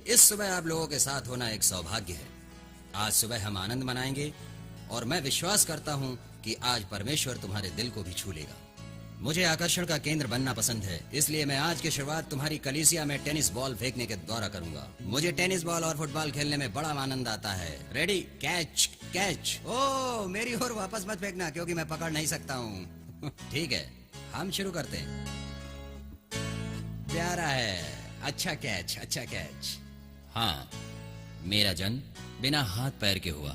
इस सुबह आप लोगों के साथ होना एक सौभाग्य है। आज सुबह हम आनंद मनाएंगे और मैं विश्वास करता हूं कि आज परमेश्वर तुम्हारे दिल को भी छू लेगा। मुझे आकर्षण का केंद्र बनना पसंद है, इसलिए मैं आज की शुरुआत तुम्हारी कलीसिया में टेनिस बॉल फेंकने के द्वारा करूंगा। मुझे टेनिस बॉल और फुटबॉल खेलने में बड़ा आनंद आता है। Ready, catch catch. ओ, मेरी ओर वापस मत फेंकना क्योंकि मैं पकड़ नहीं सकता हूँ। ठीक है, हम शुरू करते हैं। प्यारा है, अच्छा कैच, अच्छा कैच। हाँ, मेरा जन्म बिना हाथ पैर के हुआ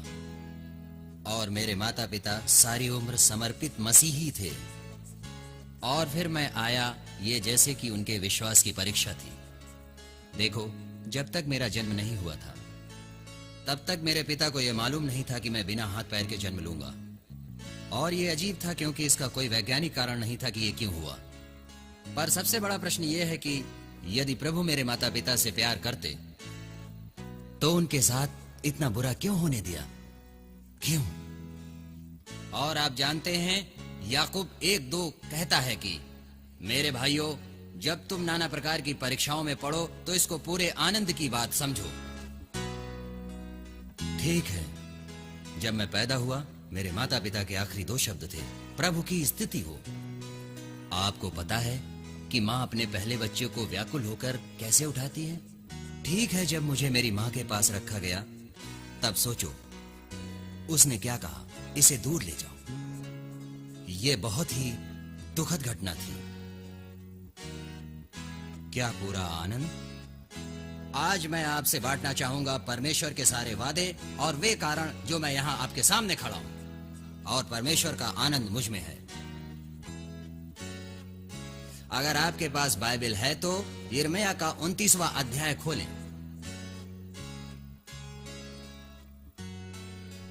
और मेरे माता पिता सारी उम्र समर्पित मसीही थे। और फिर मैं आया ये जैसे कि उनके विश्वास की परीक्षा थी। देखो, जब तक मेरा जन्म नहीं हुआ था तब तक मेरे पिता को यह मालूम नहीं था कि मैं बिना हाथ पैर के जन्म लूंगा। और ये अजीब था क्योंकि इसका कोई वैज्ञानिक कारण नहीं था कि ये क्यों हुआ। पर सबसे बड़ा प्रश्न यह है कि यदि प्रभु मेरे माता पिता से प्यार करते तो उनके साथ इतना बुरा क्यों होने दिया? क्यों? और आप जानते हैं, याकूब 1:2 कहता है कि मेरे भाइयों, जब तुम नाना प्रकार की परीक्षाओं में पढ़ो तो इसको पूरे आनंद की बात समझो। ठीक है, जब मैं पैदा हुआ मेरे माता पिता के आखिरी 2 शब्द थे, प्रभु की स्थिति हो। आपको पता है कि माँ अपने पहले बच्चे को व्याकुल होकर कैसे उठाती है? ठीक है, जब मुझे मेरी माँ के पास रखा गया तब सोचो उसने क्या कहा, इसे दूर ले जाओ। ये बहुत ही दुखद घटना थी। क्या पूरा आनंद? आज मैं आपसे बांटना चाहूंगा परमेश्वर के सारे वादे और वे कारण जो मैं यहाँ आपके सामने खड़ा हूं, और परमेश्वर का आनंद मुझ में है। अगर आपके पास बाइबल है तो यिर्मयाह का 29वां अध्याय खोलें।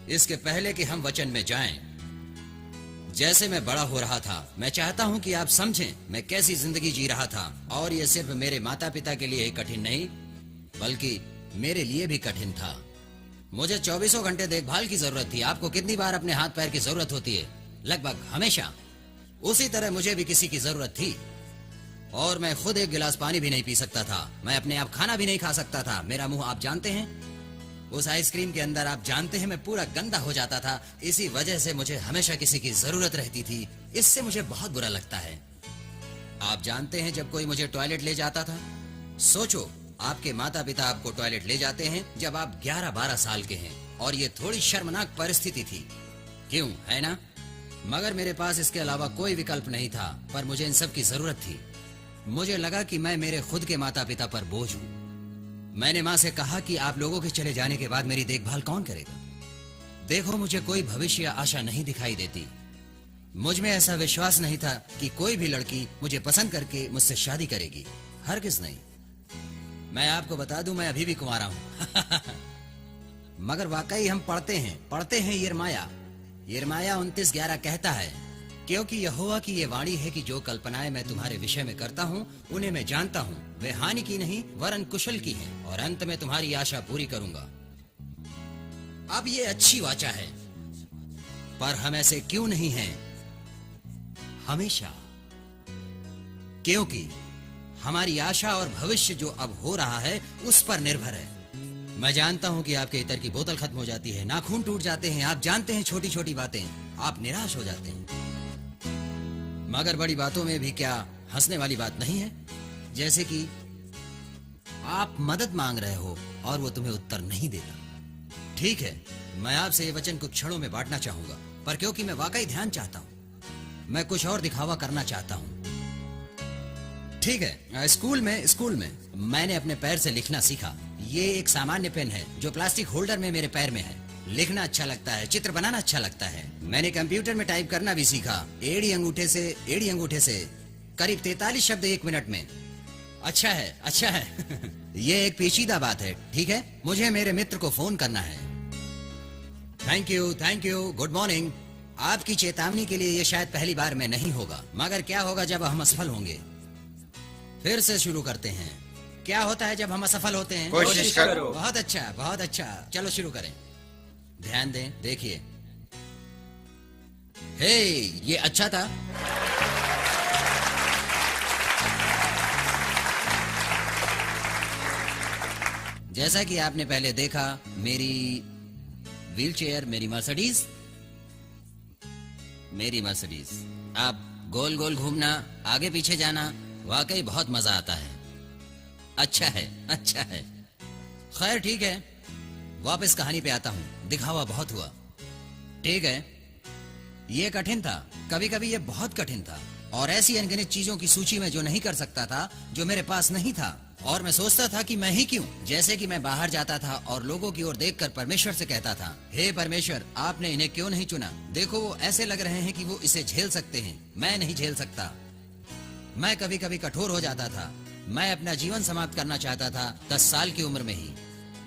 इसके पहले कि हम वचन में जाएं, जैसे मैं बड़ा हो रहा था मैं चाहता हूं कि आप समझें मैं कैसी जिंदगी जी रहा था। और यह सिर्फ मेरे माता पिता के लिए ही कठिन नहीं बल्कि मेरे लिए भी कठिन था। मुझे 24 घंटे देखभाल की जरूरत थी। आपको कितनी बार अपने हाथ पैर की जरूरत होती है? लगभग हमेशा। उसी तरह मुझे भी किसी की जरूरत थी। और मैं खुद एक गिलास पानी भी नहीं पी सकता था। मैं अपने आप खाना भी नहीं खा सकता था। मेरा मुंह आप जानते हैं, उस आइसक्रीम के अंदर आप जानते हैं मैं पूरा गंदा हो जाता था। इसी वजह से मुझे हमेशा किसी की जरूरत रहती थी। इससे मुझे बहुत बुरा लगता है। आप जानते हैं, जब कोई मुझे टॉयलेट ले जाता था, सोचो आपके माता पिता आपको टॉयलेट ले जाते हैं जब आप 11-12 साल के हैं, और ये थोड़ी शर्मनाक परिस्थिति थी, क्यों, है ना? मगर मेरे पास इसके अलावा कोई विकल्प नहीं था। पर मुझे इन सब की जरूरत थी। मुझे लगा कि मैं मेरे खुद के माता पिता पर बोझ हूं। मैंने माँ से कहा कि आप लोगों के चले जाने के बाद मेरी देखभाल कौन करेगा? देखो, मुझे कोई भविष्य या आशा नहीं दिखाई देती। मुझ में ऐसा विश्वास नहीं था कि कोई भी लड़की मुझे पसंद करके मुझसे शादी करेगी। हरगिज़ नहीं। मैं आपको बता दूं, मैं अभी भी कुंवारा हूं। मगर वाकई हम पढ़ते हैं यिर्मयाह 29:11 कहता है, क्योंकि यहोवा की ये वाणी है कि जो कल्पनाएं मैं तुम्हारे विषय में करता हूँ उन्हें मैं जानता हूँ, वे हानि की नहीं वरन कुशल की हैं, और अंत में तुम्हारी आशा पूरी करूंगा। अब ये अच्छी वाचा है, पर हम ऐसे क्यों नहीं हैं हमेशा? क्योंकि हमारी आशा और भविष्य जो अब हो रहा है उस पर निर्भर है। मैं जानता हूं कि आपके इत्र की बोतल खत्म हो जाती है, नाखून टूट जाते हैं, आप जानते हैं छोटी छोटी बातें, आप निराश हो जाते हैं। मगर बड़ी बातों में भी क्या हंसने वाली बात नहीं है? जैसे कि आप मदद मांग रहे हो और वो तुम्हें उत्तर नहीं देता। ठीक है, मैं आपसे ये वचन कुछ क्षणों में बांटना चाहूंगा, पर क्योंकि मैं वाकई ध्यान चाहता हूं, मैं कुछ और दिखावा करना चाहता हूं। ठीक है, स्कूल में मैंने अपने पैर से लिखना सीखा। ये एक सामान्य पेन है जो प्लास्टिक होल्डर में मेरे पैर में है। लिखना अच्छा लगता है, चित्र बनाना अच्छा लगता है। मैंने कंप्यूटर में टाइप करना भी सीखा, एड़ी अंगूठे से करीब 43 शब्द 1 मिनट में। अच्छा है। ये एक पेचीदा बात है। ठीक है, मुझे मेरे मित्र को फोन करना है। Thank you, good morning. आपकी चेतावनी के लिए ये शायद पहली बार में नहीं होगा, मगर क्या होगा जब हम असफल होंगे? फिर से शुरू करते हैं। क्या होता है जब हम असफल होते हैं? कोशिश करो। बहुत अच्छा। चलो शुरू करें। ध्यान दें, देखिए। हे, ये अच्छा था। जैसा कि आपने पहले देखा, मेरी व्हीलचेयर, मेरी मर्सिडीज। अब गोल गोल घूमना, आगे पीछे जाना, वाकई बहुत मजा आता है। अच्छा है। खैर ठीक है, वापस कहानी पे आता हूँ। दिखावा बहुत हुआ, ठीक है। ये कठिन था, कभी कभी ये बहुत कठिन था, और ऐसी अनगिनत चीजों की सूची में जो नहीं कर सकता था, जो मेरे पास नहीं था, और मैं सोचता था कि मैं ही क्यों। जैसे कि मैं बाहर जाता था और लोगों की ओर देखकर परमेश्वर से कहता था, हे परमेश्वर, आपने इन्हें क्यों नहीं चुना? देखो, वो ऐसे लग रहे हैं कि वो इसे झेल सकते हैं, मैं नहीं झेल सकता। मैं कभी कभी कठोर हो जाता था। मैं अपना जीवन समाप्त करना चाहता था 10 साल की उम्र में ही।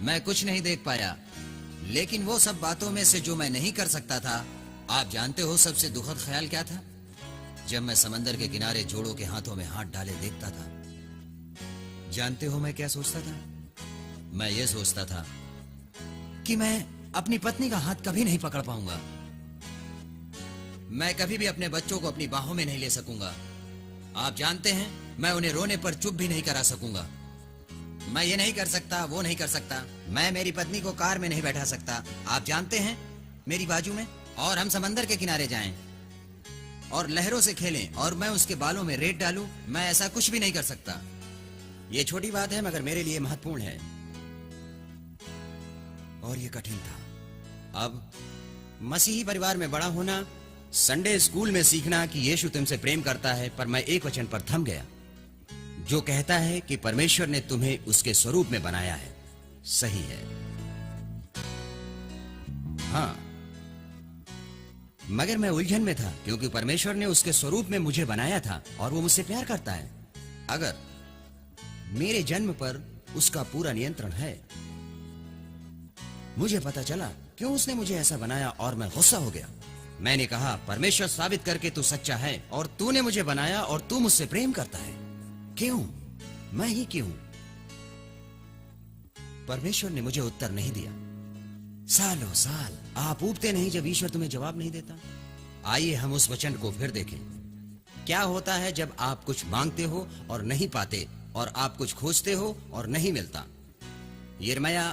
मैं कुछ नहीं देख पाया, लेकिन वो सब बातों में से जो मैं नहीं कर सकता था, आप जानते हो सबसे दुखद ख्याल क्या था? जब मैं समंदर के किनारे जोड़ों के हाथों में हाथ डाले देखता था। जानते हो मैं क्या सोचता था? मैं ये सोचता था कि मैं अपनी पत्नी का हाथ कभी नहीं पकड़ पाऊंगा। मैं कभी भी अपने बच्चों को अपनी बाहों में नहीं ले सकूंगा। आप जानते हैं, मैं उन्हें रोने पर चुप भी नहीं करा सकूंगा। मैं ये नहीं कर सकता, वो नहीं कर सकता। मैं मेरी पत्नी को कार में नहीं बैठा सकता, आप जानते हैं, मेरी बाजू में, और हम समंदर के किनारे जाएं और लहरों से खेलें और मैं उसके बालों में रेत डालूं। मैं ऐसा कुछ भी नहीं कर सकता। ये छोटी बात है, मगर मेरे लिए महत्वपूर्ण है, और ये कठिन था। अब मसीही परिवार में बड़ा होना, संडे स्कूल में सीखना कि यीशु तुमसे प्रेम करता है, पर मैं एक वचन पर थम गया, जो कहता है कि परमेश्वर ने तुम्हें उसके स्वरूप में बनाया है। सही है, हाँ, मगर मैं उलझन में था, क्योंकि परमेश्वर ने उसके स्वरूप में मुझे बनाया था और वो मुझसे प्यार करता है। अगर मेरे जन्म पर उसका पूरा नियंत्रण है, मुझे पता चला क्यों उसने मुझे ऐसा बनाया, और मैं गुस्सा हो गया। मैंने कहा, परमेश्वर, साबित करके तू सच्चा है, और तूने मुझे बनाया और तू मुझसे प्रेम करता है। क्यों? मैं ही क्यों? परमेश्वर ने मुझे उत्तर नहीं दिया। सालों साल आप ऊबते नहीं जब ईश्वर तुम्हें जवाब नहीं देता। आइए हम उस वचन को फिर देखें। क्या होता है जब आप कुछ मांगते हो और नहीं पाते, और आप कुछ खोजते हो और नहीं मिलता? यिर्मयाह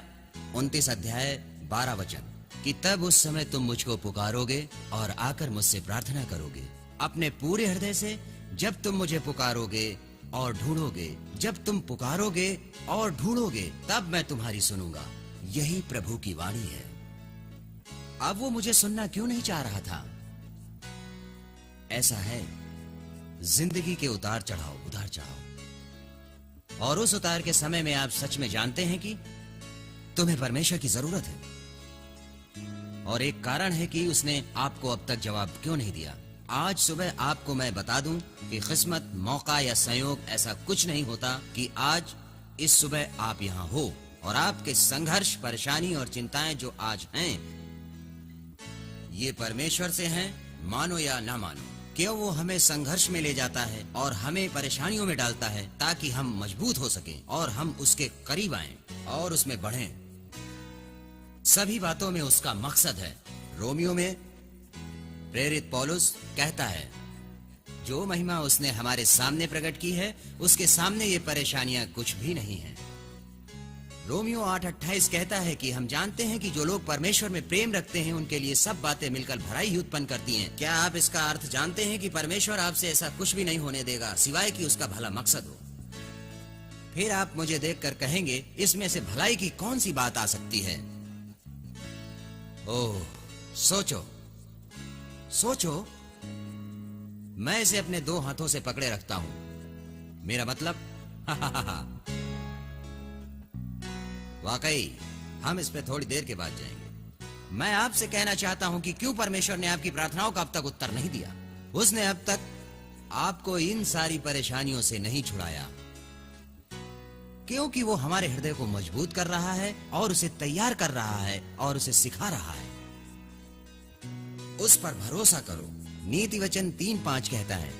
29 अध्याय 12 वचन, कि तब उस समय तुम मुझको पुकारोगे और आकर मुझसे प्रार्थना करोगे अपने पूरे हृदय से। जब तुम मुझे पुकारोगे और ढूंढोगे, जब तुम पुकारोगे और ढूंढोगे, तब मैं तुम्हारी सुनूंगा। यही प्रभु की वाणी है। अब वो मुझे सुनना क्यों नहीं चाह रहा था? ऐसा है, जिंदगी के उतार चढ़ाव, और उस उतार के समय में आप सच में जानते हैं कि तुम्हें परमेश्वर की जरूरत है, और एक कारण है कि उसने आपको अब तक जवाब क्यों नहीं दिया। आज सुबह आपको मैं बता दूं कि किस्मत, मौका या संयोग ऐसा कुछ नहीं होता कि आज इस सुबह आप यहाँ हो, और आपके संघर्ष, परेशानी और चिंताएं जो आज हैं, ये परमेश्वर से हैं, मानो या ना मानो। क्यों वो हमें संघर्ष में ले जाता है और हमें परेशानियों में डालता है, ताकि हम मजबूत हो सकें और हम उसके करीब आएं और उसमें बढ़ें। सभी बातों में उसका मकसद है। रोमियो में प्रेरित पौलुस कहता है, जो महिमा उसने हमारे सामने प्रकट की है, उसके सामने ये परेशानियां कुछ भी नहीं है। रोमियो 8:28 कहता है कि हम जानते हैं कि जो लोग परमेश्वर में प्रेम रखते हैं, उनके लिए सब बातें मिलकर भलाई ही उत्पन्न करती हैं। क्या आप इसका अर्थ जानते हैं कि परमेश्वर आपसे ऐसा कुछ भी नहीं होने देगा सिवाय कि उसका भला मकसद हो? फिर आप मुझे देखकर कहेंगे, इसमें से भलाई की कौन सी बात आ सकती है? ओह, सोचो, मैं इसे अपने 2 हाथों से पकड़े रखता हूं। मेरा मतलब वाकई हम इस पे थोड़ी देर के बाद जाएंगे। मैं आपसे कहना चाहता हूं कि क्यों परमेश्वर ने आपकी प्रार्थनाओं का अब तक उत्तर नहीं दिया। उसने अब तक आपको इन सारी परेशानियों से नहीं छुड़ाया, क्योंकि वो हमारे हृदय को मजबूत कर रहा है और उसे तैयार कर रहा है और उसे सिखा रहा है। उस पर भरोसा करो। नीति वचन 3:5 कहता है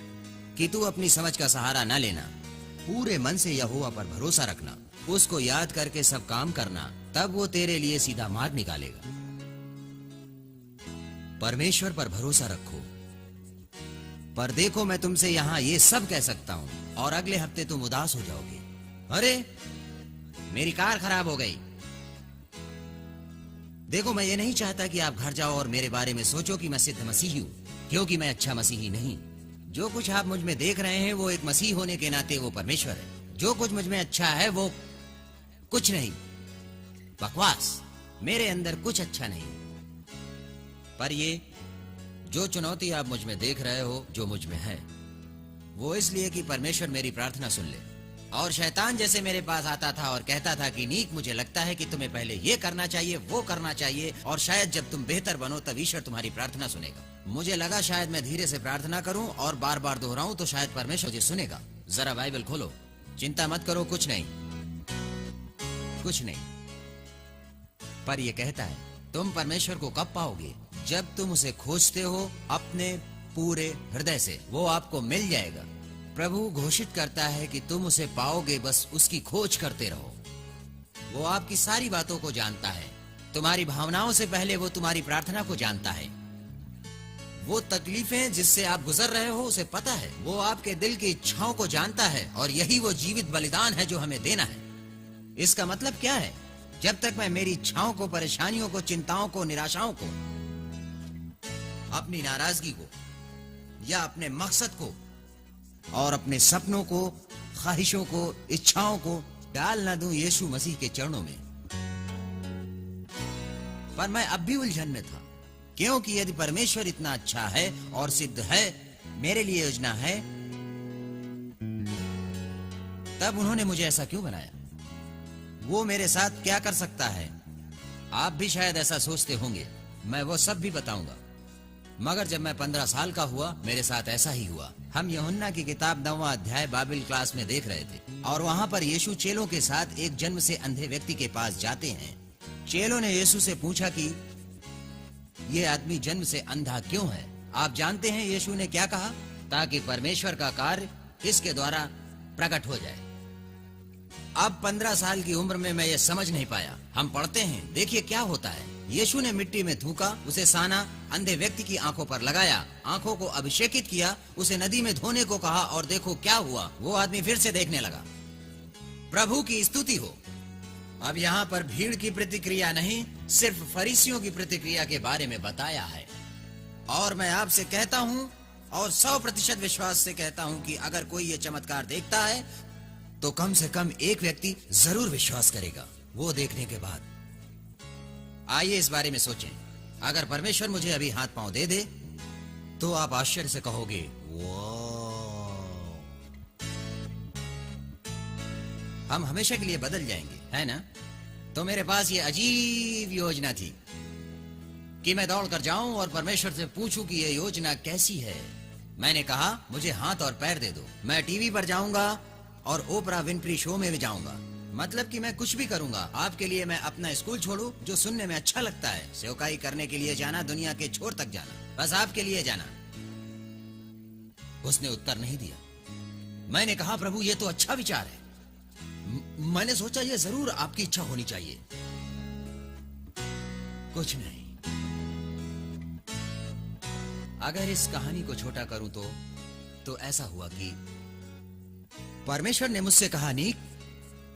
कि तू अपनी समझ का सहारा न लेना, पूरे मन से यहोवा पर भरोसा रखना, उसको याद करके सब काम करना, तब वो तेरे लिए सीधा मार्ग निकालेगा। परमेश्वर पर भरोसा रखो। पर देखो, मैं तुमसे यहां ये सब कह सकता हूं और अगले हफ्ते तुम उदास हो जाओगे। अरे, मेरी कार खराब हो गई, देखो, मैं ये नहीं चाहता कि आप घर जाओ और मेरे बारे में सोचो कि मैं सिद्ध मसीही हूँ, क्योंकि मैं अच्छा मसीही नहीं। जो कुछ आप मुझ में देख रहे हैं वो एक मसीह होने के नाते वो परमेश्वर है। जो कुछ मुझ में अच्छा है वो कुछ नहीं, बकवास। मेरे अंदर कुछ अच्छा नहीं। पर ये जो चुनौती आप मुझ में देख रहे हो, जो मुझ में है, वो इसलिए कि परमेश्वर मेरी प्रार्थना सुन ले। और शैतान जैसे मेरे पास आता था और कहता था कि नीक, मुझे लगता है कि तुम्हें पहले ये करना चाहिए, वो करना चाहिए, और शायद जब तुम बेहतर बनो तब ईश्वर तुम्हारी प्रार्थना सुनेगा। मुझे लगा शायद मैं धीरे से प्रार्थना करूं और बार बार दोहराऊं तो शायद परमेश्वर मुझे सुनेगा। जरा बाइबल खोलो, चिंता मत करो, कुछ नहीं, कुछ नहीं। पर यह कहता है तुम परमेश्वर को कब पाओगे? जब तुम उसे खोजते हो अपने पूरे हृदय से, वो आपको मिल जाएगा। प्रभु घोषित करता है कि तुम उसे पाओगे, बस उसकी खोज करते रहो। वो आपकी सारी बातों को जानता है। तुम्हारी भावनाओं से पहले वो तुम्हारी प्रार्थना को जानता है। वो तकलीफें जिससे आप गुजर रहे हो उसे पता है। वो आपके दिल की इच्छाओं को जानता है, और यही वो जीवित बलिदान है जो हमें देना है। इसका मतलब क्या है? जब तक मैं मेरी इच्छाओं को, परेशानियों को, चिंताओं को, निराशाओं को, अपनी नाराजगी को, या अपने मकसद को और अपने सपनों को, ख्वाहिशों को, इच्छाओं को डाल ना दूं यीशु मसीह के चरणों में। पर मैं अब भी उलझन में था, क्योंकि यदि परमेश्वर इतना अच्छा है और सिद्ध है, मेरे लिए योजना है, तब उन्होंने मुझे ऐसा क्यों बनाया? वो मेरे साथ क्या कर सकता है? आप भी शायद ऐसा सोचते होंगे। मैं वो सब भी बताऊंगा। मगर जब मैं 15 साल का हुआ, मेरे साथ ऐसा ही हुआ। हम यूहन्ना की किताब 9वां अध्याय बाइबल क्लास में देख रहे थे, और वहां पर यीशु चेलों के साथ एक जन्म से अंधे व्यक्ति के पास जाते हैं। चेलों ने यीशु से पूछा कि ये आदमी जन्म से अंधा क्यों है? आप जानते हैं यीशु ने क्या कहा? ताकि परमेश्वर का कार्य इसके द्वारा प्रकट हो जाए। अब 15 साल की उम्र में मैं ये समझ नहीं पाया। हम पढ़ते हैं, देखिए क्या होता है। यीशु ने मिट्टी में थूका, उसे साना अंधे व्यक्ति की आंखों पर लगाया, आंखों को अभिषेकित किया, उसे नदी में धोने को कहा, और देखो क्या हुआ, वो आदमी फिर से देखने लगा। प्रभु की स्तुति हो। अब यहाँ पर भीड़ की प्रतिक्रिया नहीं, सिर्फ फरीसियों की प्रतिक्रिया के बारे में बताया है। और मैं आपसे कहता हूँ, और 100% विश्वास से कहता हूँ कि अगर कोई ये चमत्कार देखता है तो कम से कम एक व्यक्ति जरूर विश्वास करेगा वो देखने के बाद। आइए इस बारे में सोचें। अगर परमेश्वर मुझे अभी हाथ पांव दे दे तो आप आश्चर्य से कहोगे, वाह, हम हमेशा के लिए बदल जाएंगे, है ना? तो मेरे पास ये अजीब योजना थी कि मैं दौड़ कर जाऊं और परमेश्वर से पूछूं कि ये योजना कैसी है। मैंने कहा, मुझे हाथ और पैर दे दो। मैं टीवी पर जाऊंगा और ओपरा विनफ्री शो में भी जाऊंगा। मतलब कि मैं कुछ भी करूंगा आपके लिए। मैं अपना स्कूल छोड़ू जो सुनने में अच्छा लगता है, सेवकाई करने के लिए जाना, दुनिया के छोर तक जाना, बस आपके लिए जाना। उसने उत्तर नहीं दिया। मैंने कहा, प्रभु ये तो अच्छा विचार है। मैंने सोचा ये जरूर आपकी इच्छा होनी चाहिए। कुछ नहीं। अगर इस कहानी को छोटा करूं तो ऐसा हुआ कि परमेश्वर ने मुझसे कहा, नीक,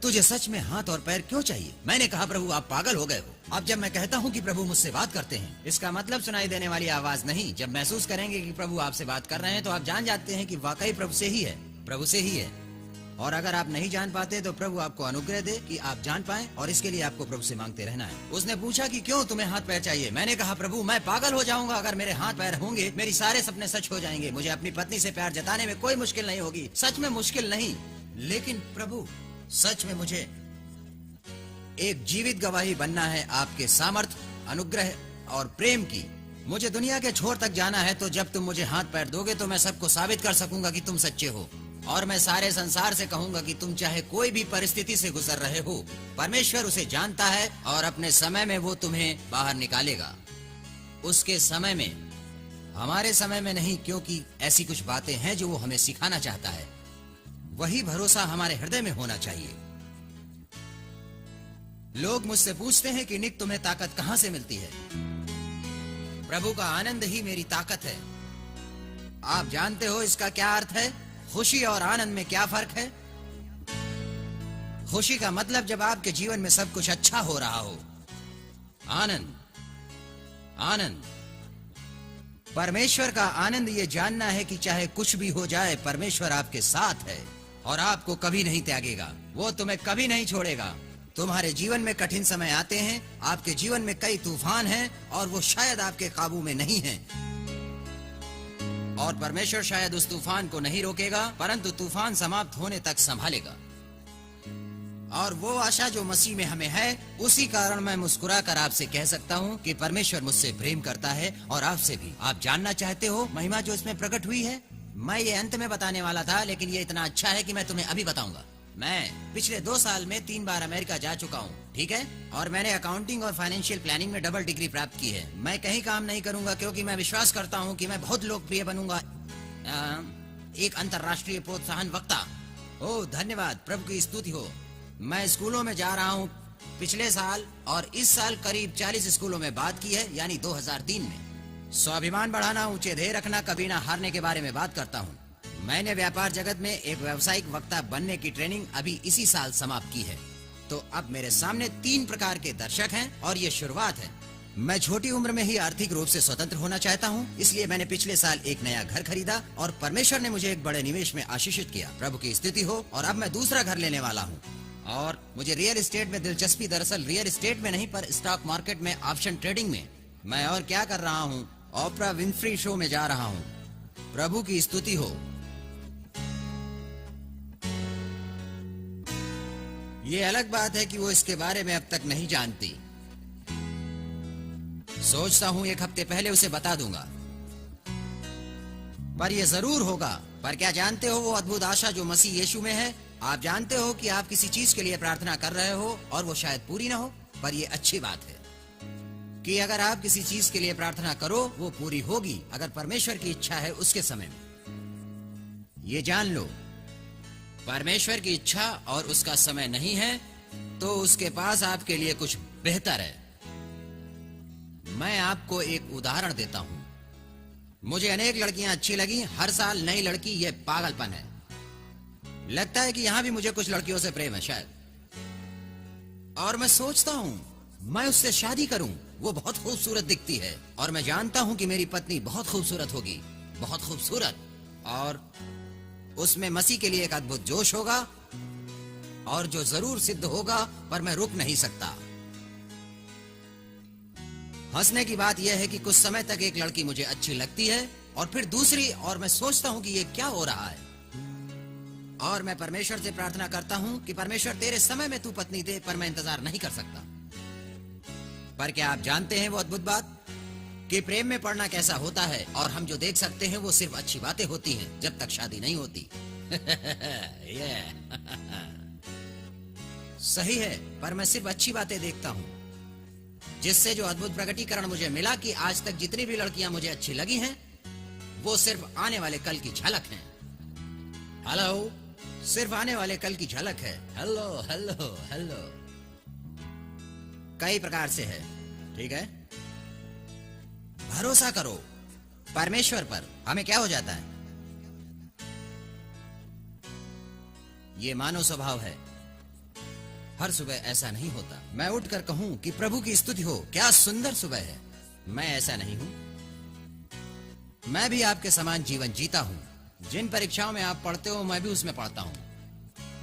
तुझे सच में हाथ और पैर क्यों चाहिए? मैंने कहा, प्रभु आप पागल हो गए हो। अब जब मैं कहता हूँ कि प्रभु मुझसे बात करते हैं, इसका मतलब सुनाई देने वाली आवाज नहीं। जब महसूस करेंगे कि प्रभु आपसे बात कर रहे हैं तो आप जान जाते हैं कि वाकई प्रभु से ही है, प्रभु से ही है। और अगर आप नहीं जान पाते तो प्रभु आपको अनुग्रह दे कि आप जान पाएं, और इसके लिए आपको प्रभु से मांगते रहना है। उसने पूछा कि क्यों तुम्हें हाथ पैर चाहिए? मैंने कहा, प्रभु मैं पागल हो जाऊंगा अगर मेरे हाथ पैर होंगे। मेरी सारे सपने सच हो जाएंगे। मुझे अपनी पत्नी से प्यार जताने में कोई मुश्किल नहीं होगी, सच में मुश्किल नहीं। लेकिन प्रभु, सच में मुझे एक जीवित गवाही बनना है आपके सामर्थ, अनुग्रह और प्रेम की। मुझे दुनिया के छोर तक जाना है, तो जब तुम मुझे हाथ पैर दोगे तो मैं सबको साबित कर सकूंगा कि तुम सच्चे हो। और मैं सारे संसार से कहूंगा कि तुम चाहे कोई भी परिस्थिति से गुजर रहे हो, परमेश्वर उसे जानता है और अपने समय में वो तुम्हें बाहर निकालेगा। उसके समय में, हमारे समय में नहीं, क्योंकि ऐसी कुछ बातें हैं जो वो हमें सिखाना चाहता है। वही भरोसा हमारे हृदय में होना चाहिए। लोग मुझसे पूछते हैं कि निक, तुम्हें ताकत कहां से मिलती है? प्रभु का आनंद ही मेरी ताकत है। आप जानते हो इसका क्या अर्थ है? खुशी और आनंद में क्या फर्क है? खुशी का मतलब जब आपके जीवन में सब कुछ अच्छा हो रहा हो। आनंद आनंद। परमेश्वर का आनंद ये जानना है कि चाहे कुछ भी हो जाए, परमेश्वर आपके साथ है और आपको कभी नहीं त्यागेगा। वो तुम्हें कभी नहीं छोड़ेगा। तुम्हारे जीवन में कठिन समय आते हैं, आपके जीवन में कई तूफान हैं और वो शायद आपके काबू में नहीं हैं। और परमेश्वर शायद उस तूफान को नहीं रोकेगा, परंतु तूफान समाप्त होने तक संभालेगा। और वो आशा जो मसीह में हमें है, उसी कारण मैं मुस्कुराकर आपसे कह सकता हूँ कि परमेश्वर मुझसे प्रेम करता है और आपसे भी। आप जानना चाहते हो महिमा जो इसमें प्रकट हुई है? मैं ये अंत में बताने वाला था, लेकिन ये इतना अच्छा है कि मैं तुम्हें अभी बताऊंगा। मैं पिछले 2 साल में 3 बार अमेरिका जा चुका हूँ, ठीक है? और मैंने अकाउंटिंग और फाइनेंशियल प्लानिंग में डबल डिग्री प्राप्त की है। मैं कहीं काम नहीं करूंगा क्योंकि मैं विश्वास करता हूँ कि मैं बहुत लोकप्रिय बनूंगा, एक अंतर्राष्ट्रीय प्रोत्साहन वक्ता। ओह धन्यवाद, प्रभु की स्तुति हो। मैं स्कूलों में जा रहा हूँ। पिछले साल और इस साल करीब 40 स्कूलों में बात की है, यानी 2003 में। स्वाभिमान बढ़ाना, ऊंचे ध्येय रखना, कभी ना हारने के बारे में बात करता हूँ। मैंने व्यापार जगत में एक व्यावसायिक वक्ता बनने की ट्रेनिंग अभी इसी साल समाप्त की है। तो अब मेरे सामने 3 प्रकार के दर्शक हैं और ये शुरुआत है। मैं छोटी उम्र में ही आर्थिक रूप से स्वतंत्र होना चाहता हूँ, इसलिए मैंने पिछले साल एक नया घर खरीदा और परमेश्वर ने मुझे एक बड़े निवेश में आशीषित किया। प्रभु की स्तुति हो। और अब मैं दूसरा घर लेने वाला हूँ और मुझे रियल एस्टेट में दिलचस्पी, दरअसल रियल एस्टेट में नहीं पर स्टॉक मार्केट में, ऑप्शन ट्रेडिंग में। मैं और क्या कर रहा हूँ, ओपरा विनफ्री शो में जा रहा हूँ। प्रभु की स्तुति हो। ये अलग बात है कि वो इसके बारे में अब तक नहीं जानती। सोचता हूँ एक हफ्ते पहले उसे बता दूंगा, पर यह जरूर होगा। पर क्या जानते हो वो अद्भुत आशा जो मसीह यीशु में है? आप जानते हो कि आप किसी चीज के लिए प्रार्थना कर रहे हो और वो शायद पूरी ना हो, पर यह अच्छी बात है कि अगर आप किसी चीज के लिए प्रार्थना करो, वो पूरी होगी अगर परमेश्वर की इच्छा है उसके समय में। ये जान लो, परमेश्वर की इच्छा और उसका समय नहीं है तो उसके पास आपके लिए कुछ बेहतर है। मैं आपको एक उदाहरण देता हूं। मुझे अनेक लड़कियां अच्छी लगी, हर साल नई लड़की, ये पागलपन है। लगता है कि यहां भी मुझे कुछ लड़कियों से प्रेम है शायद। और मैं सोचता हूं मैं उससे शादी करूं। वो बहुत खूबसूरत दिखती है और मैं जानता हूं कि मेरी पत्नी बहुत खूबसूरत होगी, बहुत खूबसूरत। और उसमें मसीह के लिए एक अद्भुत जोश होगा और जो जरूर सिद्ध होगा, पर मैं रुक नहीं सकता। हंसने की बात यह है कि कुछ समय तक एक लड़की मुझे अच्छी लगती है और फिर दूसरी, और मैं सोचता हूं कि ये क्या हो रहा है। और मैं परमेश्वर से प्रार्थना करता हूं कि परमेश्वर तेरे समय में तू पत्नी दे, पर मैं इंतजार नहीं कर सकता। पर क्या आप जानते हैं वो अद्भुत बात कि प्रेम में पड़ना कैसा होता है? और हम जो देख सकते हैं वो सिर्फ अच्छी बातें होती हैं जब तक शादी नहीं होती। सही है, पर मैं सिर्फ अच्छी बातें देखता हूं, जिससे जो अद्भुत प्रकटीकरण मुझे मिला कि आज तक जितनी भी लड़कियां मुझे अच्छी लगी हैं, वो सिर्फ आने वाले कल की झलक है। हेलो, सिर्फ आने वाले कल की झलक है। Hello hello hello. कई प्रकार से है, ठीक है? भरोसा करो परमेश्वर पर। हमें क्या हो जाता है? ये मानव स्वभाव है। हर सुबह ऐसा नहीं होता मैं उठकर कहूं कि प्रभु की स्तुति हो, क्या सुंदर सुबह है। मैं ऐसा नहीं हूं। मैं भी आपके समान जीवन जीता हूं। जिन परीक्षाओं में आप पढ़ते हो, मैं भी उसमें पढ़ता हूं।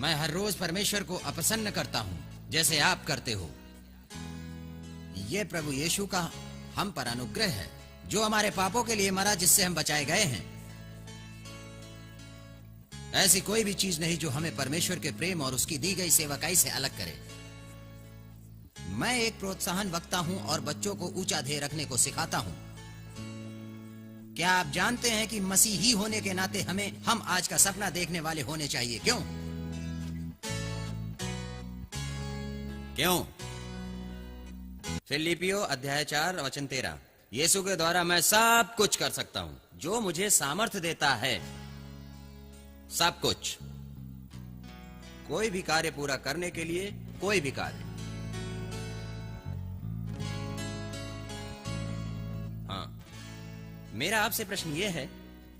मैं हर रोज परमेश्वर को अप्रसन्न करता हूं, जैसे आप करते हो। यह प्रभु यीशु का हम पर अनुग्रह है, जो हमारे पापों के लिए मरा, जिससे हम बचाए गए हैं। ऐसी कोई भी चीज नहीं जो हमें परमेश्वर के प्रेम और उसकी दी गई सेवकाई से अलग करे। मैं एक प्रोत्साहन वक्ता हूं और बच्चों को ऊंचा ध्येय रखने को सिखाता हूं। क्या आप जानते हैं कि मसीही होने के नाते हम आज का सपना देखने वाले होने चाहिए? क्यों? क्यों? फिलिपियो अध्याय 4 वचन 13। यीशु के द्वारा मैं सब कुछ कर सकता हूं, जो मुझे सामर्थ्य देता है। सब कुछ, कोई भी कार्य पूरा करने के लिए, कोई भी कार्य। हाँ, मेरा आपसे प्रश्न यह है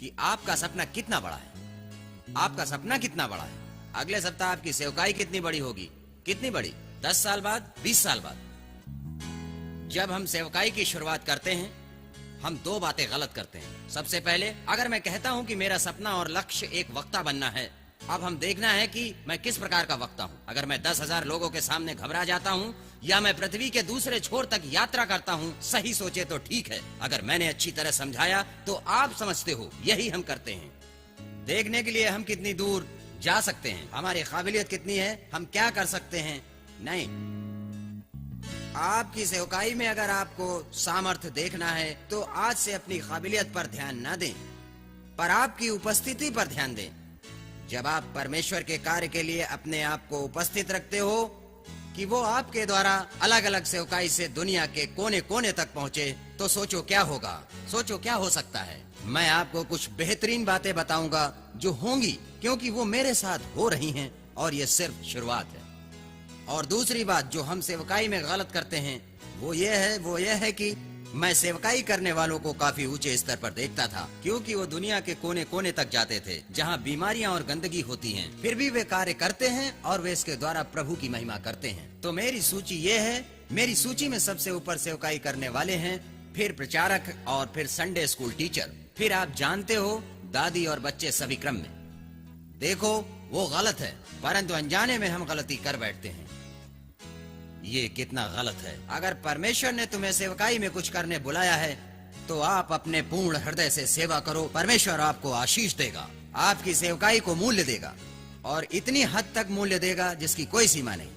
कि आपका सपना कितना बड़ा है? आपका सपना कितना बड़ा है? अगले सप्ताह आपकी सेवकाई कितनी बड़ी होगी? कितनी बड़ी? 10 साल बाद, 20 साल बाद? जब हम सेवकाई की शुरुआत करते हैं, हम दो बातें गलत करते हैं। सबसे पहले, अगर मैं कहता हूं कि मेरा सपना और लक्ष्य एक वक्ता बनना है, अब हम देखना है कि मैं किस प्रकार का वक्ता हूं। अगर मैं 10,000 लोगों के सामने घबरा जाता हूं या मैं पृथ्वी के दूसरे छोर तक यात्रा करता हूं, सही सोचे तो ठीक है। अगर मैंने अच्छी तरह समझाया तो आप समझते हो, यही हम करते हैं। देखने के लिए हम कितनी दूर जा सकते हैं, हमारी काबिलियत कितनी है, हम क्या कर सकते हैं। नहीं, आपकी सेवकाई में अगर आपको सामर्थ्य देखना है तो आज से अपनी काबिलियत पर ध्यान न दें, पर आपकी उपस्थिति पर ध्यान दें। जब आप परमेश्वर के कार्य के लिए अपने आप को उपस्थित रखते हो कि वो आपके द्वारा अलग अलग सेवकाई से दुनिया के कोने कोने तक पहुंचे, तो सोचो क्या होगा, सोचो क्या हो सकता है। मैं आपको कुछ बेहतरीन बातें बताऊंगा जो होंगी, क्योंकि वो मेरे साथ हो रही हैं और ये सिर्फ शुरुआत है। और दूसरी बात जो हम सेवकाई में गलत करते हैं वो ये है कि मैं सेवकाई करने वालों को काफी ऊंचे स्तर पर देखता था, क्योंकि वो दुनिया के कोने कोने तक जाते थे जहां बीमारियां और गंदगी होती हैं। फिर भी वे कार्य करते हैं और वे इसके द्वारा प्रभु की महिमा करते हैं। तो मेरी सूची ये है, मेरी सूची में सबसे ऊपर सेवकाई करने वाले हैं, फिर प्रचारक और फिर संडे स्कूल टीचर, फिर आप जानते हो दादी और बच्चे सभी क्रम में। देखो वो गलत है, परंतु अनजाने में हम गलती कर बैठते हैं। ये कितना गलत है। अगर परमेश्वर ने तुम्हें सेवकाई में कुछ करने बुलाया है तो आप अपने पूर्ण हृदय से सेवा करो। परमेश्वर आपको आशीष देगा, आपकी सेवकाई को मूल्य देगा और इतनी हद तक मूल्य देगा जिसकी कोई सीमा नहीं।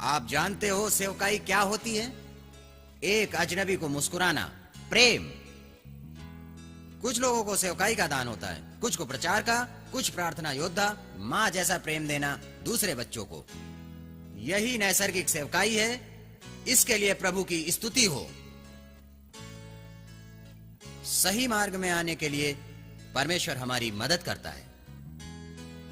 आप जानते हो सेवकाई क्या होती है? एक अजनबी को मुस्कुराना, प्रेम। कुछ लोगों को सेवकाई का दान होता है, कुछ को प्रचार का, कुछ प्रार्थना योद्धा, माँ जैसा प्रेम देना दूसरे बच्चों को। यही नैसर्गिक सेवकाई है। इसके लिए प्रभु की स्तुति हो। सही मार्ग में आने के लिए परमेश्वर हमारी मदद करता है,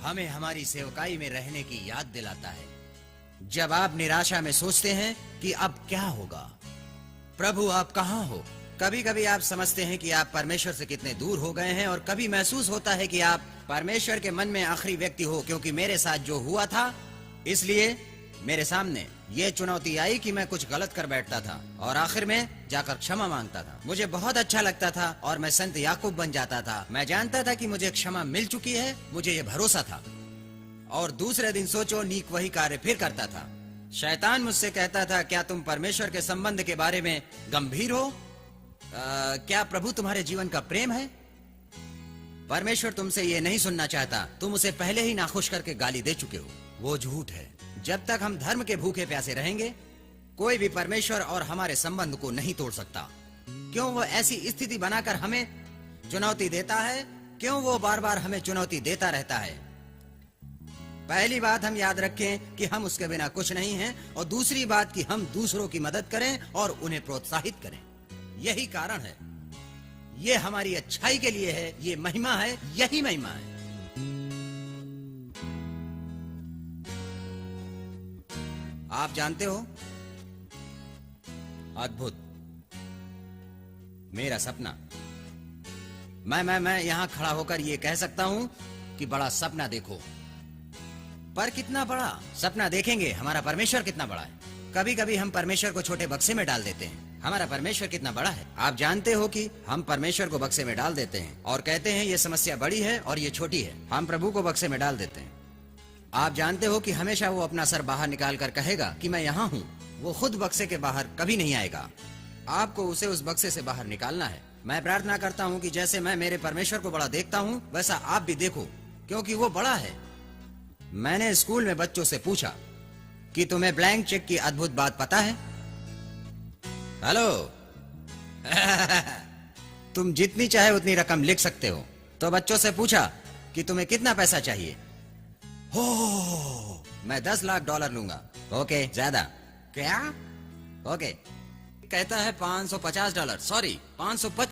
हमें हमारी सेवकाई में रहने की याद दिलाता है। जब आप निराशा में सोचते हैं कि अब क्या होगा, प्रभु आप कहां हो? कभी कभी आप समझते हैं कि आप परमेश्वर से कितने दूर हो गए हैं, और कभी महसूस होता है कि आप परमेश्वर के मन में आखिरी व्यक्ति हो। क्योंकि मेरे साथ जो हुआ था, इसलिए मेरे सामने ये चुनौती आई कि मैं कुछ गलत कर बैठता था और आखिर में जाकर क्षमा मांगता था। मुझे बहुत अच्छा लगता था और मैं संत याकूब बन जाता था। मैं जानता था कि मुझे क्षमा मिल चुकी है, मुझे ये भरोसा था। और दूसरे दिन सोचो नीक वही कार्य फिर करता था। शैतान मुझसे कहता था, क्या तुम परमेश्वर के संबंध के बारे में गंभीर हो? क्या प्रभु तुम्हारे जीवन का प्रेम है? परमेश्वर तुमसे ये नहीं सुनना चाहता, तुम उसे पहले ही नाखुश करके गाली दे चुके हो। वो झूठ है। जब तक हम धर्म के भूखे प्यासे रहेंगे, कोई भी परमेश्वर और हमारे संबंध को नहीं तोड़ सकता। क्यों वो ऐसी स्थिति बनाकर हमें चुनौती देता है? क्यों वो बार बार हमें चुनौती देता रहता है? पहली बात हम याद रखें कि हम उसके बिना कुछ नहीं हैं, और दूसरी बात कि हम दूसरों की मदद करें और उन्हें प्रोत्साहित करें। यही कारण है, ये हमारी अच्छाई के लिए है, ये महिमा है, यही महिमा है। आप जानते हो, अद्भुत, मेरा सपना, मैं यहां खड़ा होकर ये कह सकता हूं कि बड़ा सपना देखो। पर कितना बड़ा सपना देखेंगे, हमारा परमेश्वर कितना बड़ा है। कभी कभी हम परमेश्वर को छोटे बक्से में डाल देते हैं। हमारा परमेश्वर कितना बड़ा है। आप जानते हो कि हम परमेश्वर को बक्से में डाल देते हैं और कहते हैं ये समस्या बड़ी है और ये छोटी है। हम प्रभु को बक्से में डाल देते हैं। आप जानते हो कि हमेशा वो अपना सर बाहर निकाल कर कहेगा कि मैं यहाँ हूँ। वो खुद बक्से के बाहर कभी नहीं आएगा। आपको उसे उस बक्से से बाहर निकालना है। मैं प्रार्थना करता हूँ कि जैसे मैं मेरे परमेश्वर को बड़ा देखता हूँ, वैसा आप भी देखो, क्योंकि वो बड़ा है। मैंने स्कूल में बच्चों से पूछा कि तुम्हें ब्लैंक चेक की अद्भुत बात पता है? हेलो तुम जितनी चाहे उतनी रकम लिख सकते हो। तो बच्चों से पूछा कि तुम्हें कितना पैसा चाहिए? हो, मैं 10 लाख डॉलर लूंगा। ओके, ज्यादा क्या? ओके, कहता है $550, सॉरी $550।